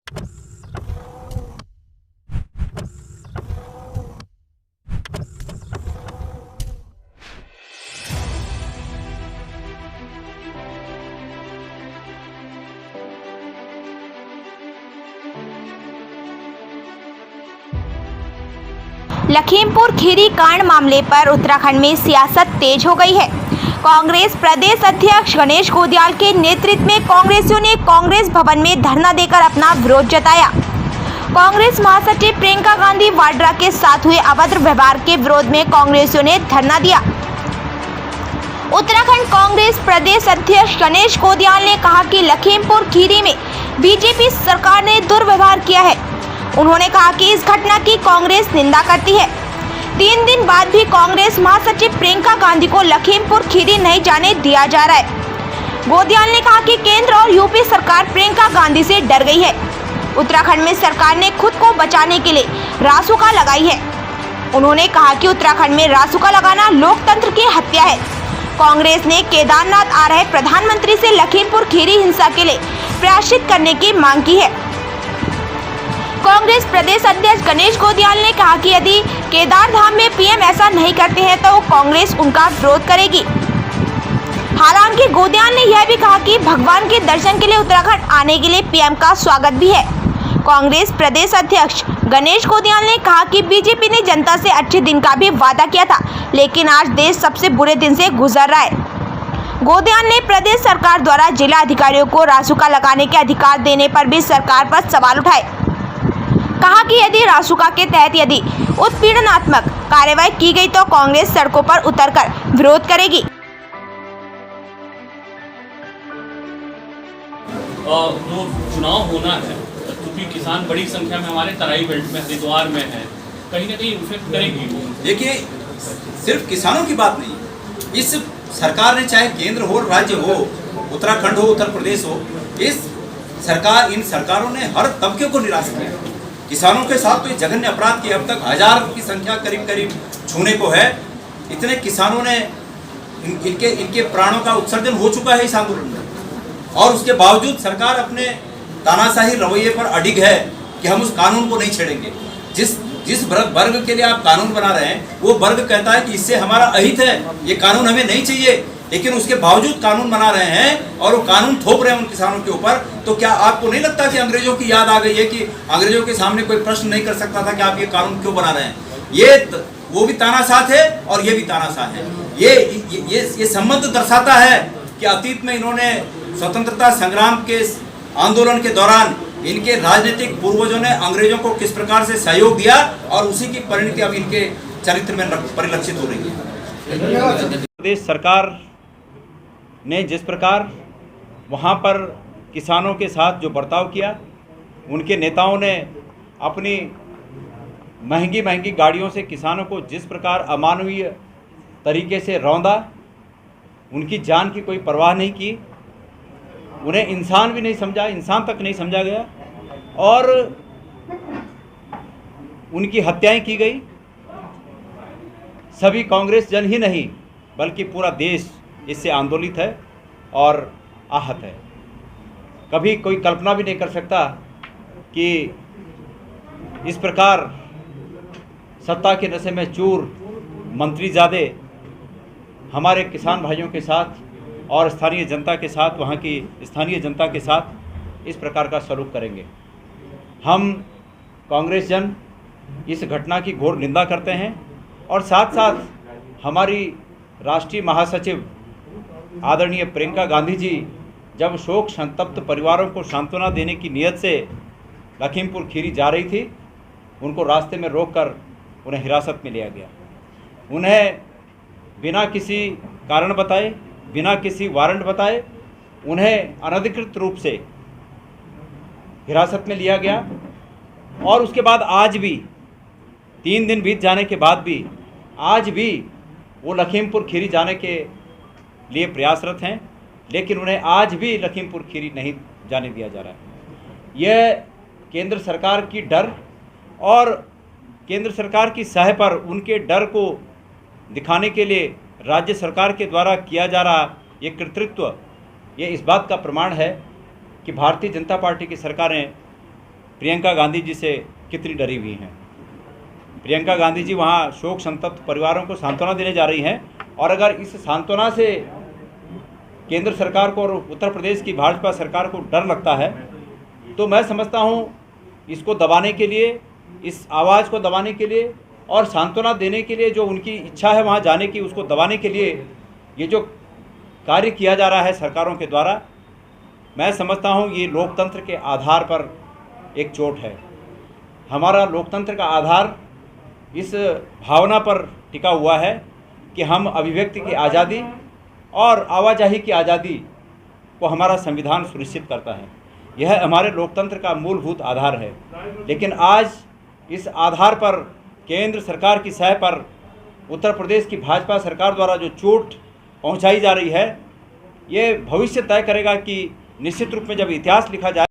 लखीमपुर खीरी कांड मामले पर उत्तराखंड में सियासत तेज हो गई है। कांग्रेस प्रदेश अध्यक्ष गणेश गोदियाल के नेतृत्व में कांग्रेसियों ने कांग्रेस भवन में धरना देकर अपना विरोध जताया। कांग्रेस महासचिव प्रियंका गांधी वाड्रा के साथ हुए अभद्र व्यवहार के विरोध में कांग्रेसियों ने धरना दिया। उत्तराखंड कांग्रेस प्रदेश अध्यक्ष गणेश गोदियाल ने कहा कि लखीमपुर खीरी में बीजेपी सरकार ने दुर्व्यवहार किया है। उन्होंने कहा कि इस घटना की कांग्रेस निंदा करती है। 3 दिन बाद भी कांग्रेस महासचिव प्रियंका गांधी को लखीमपुर खीरी नहीं जाने दिया जा रहा है। गोदियाल ने कहा कि केंद्र और यूपी सरकार प्रियंका गांधी से डर गई है। उत्तराखंड में सरकार ने खुद को बचाने के लिए रासुका लगाई है। उन्होंने कहा कि उत्तराखंड में रासुका लगाना लोकतंत्र की हत्या है। कांग्रेस ने केदारनाथ आ रहे प्रधानमंत्री से लखीमपुर खीरी हिंसा के लिए प्रायश्चित करने की मांग की है। कांग्रेस प्रदेश अध्यक्ष गणेश गोदियाल ने कहा कि यदि केदार धाम में पीएम ऐसा नहीं करते हैं तो कांग्रेस उनका विरोध करेगी। हालांकि गोदियाल ने यह भी कहा कि भगवान के दर्शन के लिए उत्तराखंड आने के लिए पीएम का स्वागत भी है। कांग्रेस प्रदेश अध्यक्ष गणेश गोदियाल ने कहा कि बीजेपी ने जनता से अच्छे दिन का भी वादा किया था, लेकिन आज देश सबसे बुरे दिन से गुजर रहा है। गोदियाल ने प्रदेश सरकार द्वारा जिला अधिकारियों को रासुका लगाने के अधिकार देने पर भी सरकार पर सवाल उठाए। कहा कि यदि रासुका के तहत यदि उत्पीड़नात्मक कार्रवाई की गई तो कांग्रेस सड़कों पर उतरकर विरोध करेगी। जो चुनाव होना है, क्योंकि किसान बड़ी संख्या में हमारे तराई बेल्ट में, हरिद्वार में है, कहीं ना कहीं इफेक्ट करेगी। देखिए, सिर्फ किसानों की बात नहीं, इस सरकार ने चाहे केंद्र हो, राज्य हो, उत्तराखंड हो, उत्तर प्रदेश हो, इन सरकारों ने हर तबके को निराश किया। किसानों के साथ तो जघन्य अपराध किए। अब तक 1000 की संख्या करीब छूने को है। इतने किसानों ने इनके प्राणों का उत्सर्जन हो चुका है इस आंदोलन में, और उसके बावजूद सरकार अपने तानाशाही रवैये पर अडिग है कि हम उस कानून को नहीं छेड़ेंगे। जिस वर्ग के लिए आप कानून बना रहे हैं, वो वर्ग कहता है कि इससे हमारा अहित है, ये कानून हमें नहीं चाहिए, लेकिन उसके बावजूद कानून बना रहे हैं और वो कानून थोप रहे हैं उन किसानों के ऊपर। तो क्या आपको नहीं लगता कि अंग्रेजों की याद आ गई है कि अंग्रेजों के सामने कोई प्रश्न नहीं कर सकता था कि आप ये कानून क्यों बना रहे हैं? वो भी तानाशाह थे और ये भी तानाशाह है। ये संबंध दर्शाता है कि अतीत में इन्होंने स्वतंत्रता संग्राम के आंदोलन के दौरान इनके राजनीतिक पूर्वजों ने अंग्रेजों को किस प्रकार से सहयोग दिया, और उसी की परिणति अब इनके चरित्र में परिलक्षित हो रही है। प्रदेश सरकार ने जिस प्रकार वहाँ पर किसानों के साथ जो बर्ताव किया, उनके नेताओं ने अपनी महंगी गाड़ियों से किसानों को जिस प्रकार अमानवीय तरीके से रौंदा, उनकी जान की कोई परवाह नहीं की, उन्हें इंसान भी नहीं समझा, इंसान तक नहीं समझा गया, और उनकी हत्याएं की गई। सभी कांग्रेस जन ही नहीं बल्कि पूरा देश इससे आंदोलित है और आहत है। कभी कोई कल्पना भी नहीं कर सकता कि इस प्रकार सत्ता के नशे में चूर मंत्रीजादे हमारे किसान भाइयों के साथ और स्थानीय जनता के साथ, वहाँ की स्थानीय जनता के साथ इस प्रकार का सलूक करेंगे। हम कांग्रेस जन इस घटना की घोर निंदा करते हैं, और साथ साथ हमारी राष्ट्रीय महासचिव आदरणीय प्रियंका गांधी जी जब शोक संतप्त परिवारों को सांत्वना देने की नीयत से लखीमपुर खीरी जा रही थी, उनको रास्ते में रोककर उन्हें हिरासत में लिया गया। उन्हें बिना किसी कारण बताए, बिना किसी वारंट बताए, उन्हें अनधिकृत रूप से हिरासत में लिया गया। और उसके बाद आज भी 3 दिन बीत जाने के बाद भी आज भी वो लखीमपुर खीरी जाने के लिए प्रयासरत हैं, लेकिन उन्हें आज भी लखीमपुर खीरी नहीं जाने दिया जा रहा है। यह केंद्र सरकार की डर और केंद्र सरकार की सह पर उनके डर को दिखाने के लिए राज्य सरकार के द्वारा किया जा रहा ये कृतित्व, ये इस बात का प्रमाण है कि भारतीय जनता पार्टी की सरकारें प्रियंका गांधी जी से कितनी डरी हुई हैं। प्रियंका गांधी जी वहाँ शोक संतप्त परिवारों को सांत्वना देने जा रही हैं, और अगर इस सांत्वना से केंद्र सरकार को और उत्तर प्रदेश की भाजपा सरकार को डर लगता है, तो मैं समझता हूँ इसको दबाने के लिए, इस आवाज़ को दबाने के लिए और सांत्वना देने के लिए, जो उनकी इच्छा है वहाँ जाने की, उसको दबाने के लिए ये जो कार्य किया जा रहा है सरकारों के द्वारा, मैं समझता हूँ ये लोकतंत्र के आधार पर एक चोट है। हमारा लोकतंत्र का आधार इस भावना पर टिका हुआ है कि हम अभिव्यक्ति की आज़ादी और आवाजाही की आज़ादी को हमारा संविधान सुनिश्चित करता है। यह हमारे लोकतंत्र का मूलभूत आधार है। लेकिन आज इस आधार पर केंद्र सरकार की सह पर उत्तर प्रदेश की भाजपा सरकार द्वारा जो चोट पहुंचाई जा रही है, ये भविष्य तय करेगा कि निश्चित रूप में जब इतिहास लिखा जाए